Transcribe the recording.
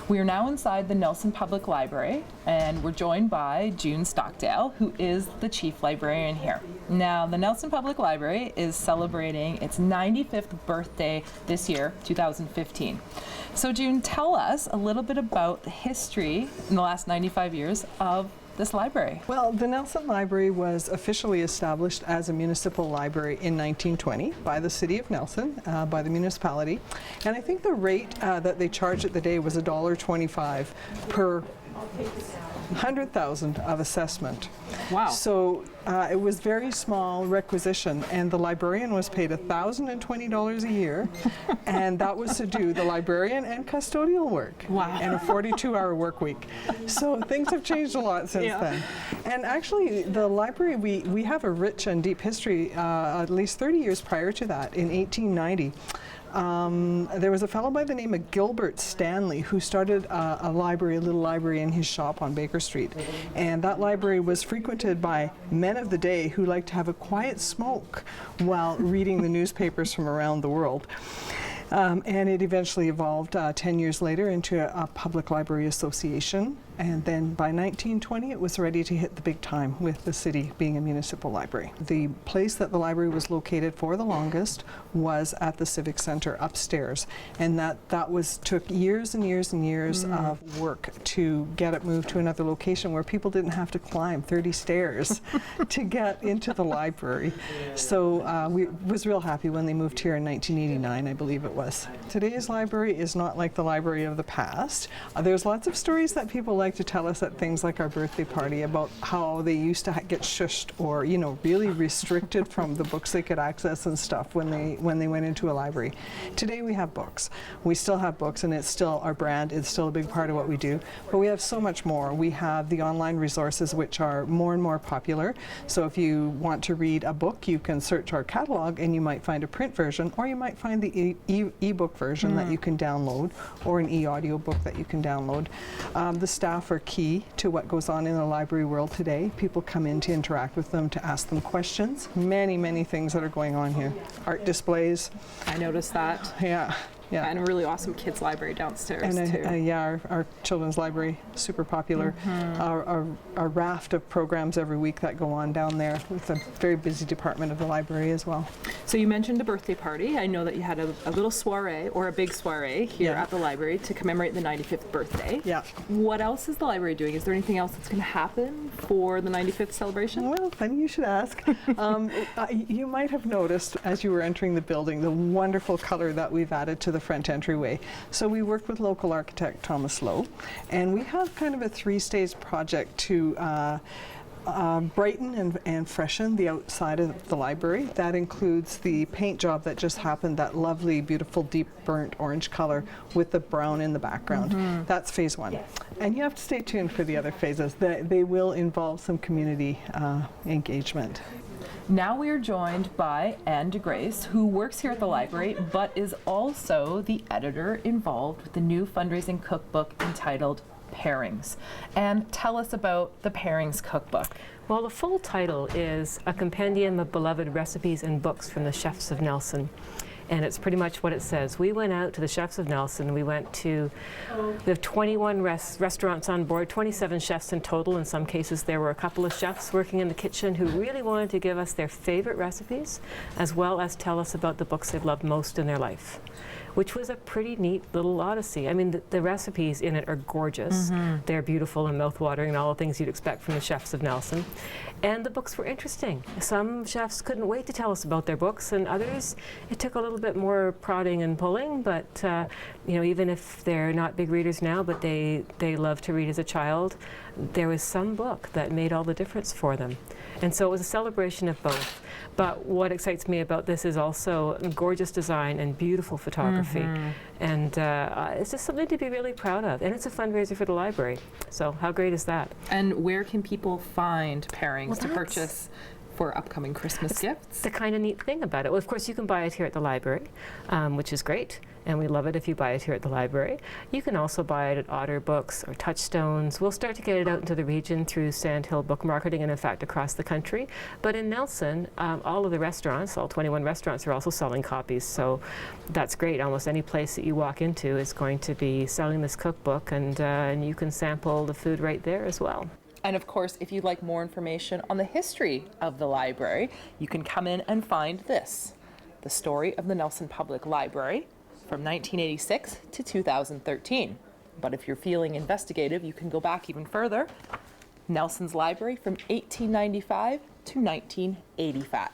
We are now inside the Nelson Public Library, and we're joined by June Stockdale, who is the chief librarian here. Now, the Nelson Public Library is celebrating its 95th birthday this year, 2015. So June, tell us a little bit about the history in the last 95 years of this library. Well, the Nelson Library was officially established as a municipal library in 1920 by the City of Nelson, by the municipality. And I think the rate that they charged at the day was $1.25 per 100,000 of assessment. Wow. So it was very small requisition, and the librarian was paid $1,020 a year, and that was to do the librarian and custodial work. Wow. And a 42-hour work week. So things have changed a lot since then. And actually, the library, we have a rich and deep history, at least 30 years prior to that, in 1890. There was a fellow by the name of Gilbert Stanley who started a little library in his shop on Baker Street. And that library was frequented by men of the day who liked to have a quiet smoke while reading the newspapers from around the world. And it eventually evolved 10 years later into a public library association. And then by 1920, it was ready to hit the big time with the city being a municipal library. The place that the library was located for the longest was at the Civic Center upstairs. And that took years and years and years of work to get it moved to another location where people didn't have to climb 30 stairs to get into the library. So we was real happy when they moved here in 1989, I believe it was. Today's library is not like the library of the past. There's lots of stories that people like to tell us at things like our birthday party about how they used to get shushed or, you know, really restricted from the books they could access and stuff when they went into a library. Today we have books. We still have books, and it's still our brand. It's still a big part of what we do. But we have so much more. We have the online resources, which are more and more popular. So if you want to read a book, you can search our catalog and you might find a print version, or you might find the e-book version that you can download, or an e-audio book that you can download. The staff are key to what goes on in the library world today. People come in to interact with them, to ask them questions. Many, many things that are going on here. Art displays. I noticed that. Yeah. Yeah. And a really awesome kids library downstairs and too. Yeah, our children's library, super popular. Our raft of programs every week that go on down there. It's a very busy department of the library as well. So you mentioned a birthday party. I know that you had a little soiree, or a big soiree here at the library to commemorate the 95th birthday. Yeah. What else is the library doing? Is there anything else that's going to happen for the 95th celebration? Well, funny you should ask. You might have noticed as you were entering the building the wonderful color that we've added to the front entryway. So we worked with local architect Thomas Lowe, and we have kind of a three-stage project to brighten and freshen the outside of the library. That includes the paint job that just happened, that lovely, beautiful, deep burnt orange color with the brown in the background. That's phase one. And you have to stay tuned for the other phases. They will involve some community engagement. Now we are joined by Anne DeGrace, who works here at the library, but is also the editor involved with the new fundraising cookbook entitled Pairings. And tell us about the Pairings Cookbook. Well, the full title is A Compendium of Beloved Recipes and Books from the Chefs of Nelson. And it's pretty much what it says. We went out to the Chefs of Nelson. We have 21 restaurants on board, 27 chefs in total. In some cases, there were a couple of chefs working in the kitchen who really wanted to give us their favorite recipes, as well as tell us about the books they've loved most in their life, which was a pretty neat little odyssey. I mean, the recipes in it are gorgeous. They're beautiful and mouth-watering and all the things you'd expect from the Chefs of Nelson. And the books were interesting. Some chefs couldn't wait to tell us about their books, and others, it took a little bit more prodding and pulling, but you know, even if they're not big readers now, but they loved to read as a child, there was some book that made all the difference for them. And so it was a celebration of both. But what excites me about this is also gorgeous design and beautiful photography. And it's just something to be really proud of. And it's a fundraiser for the library. So how great is that? And where can people find Pairings to purchase for upcoming Christmas gifts. The kind of neat thing about it. Well, of course, you can buy it here at the library, which is great, and we love it if you buy it here at the library. You can also buy it at Otter Books or Touchstones. We'll start to get it out into the region through Sandhill Book Marketing and, in fact, across the country. But in Nelson, all of the restaurants, all 21 restaurants, are also selling copies, so that's great. Almost any place that you walk into is going to be selling this cookbook, and you can sample the food right there as well. And of course, if you'd like more information on the history of the library, you can come in and find this, the story of the Nelson Public Library from 1986 to 2013. But if you're feeling investigative, you can go back even further. Nelson's Library from 1895 to 1985.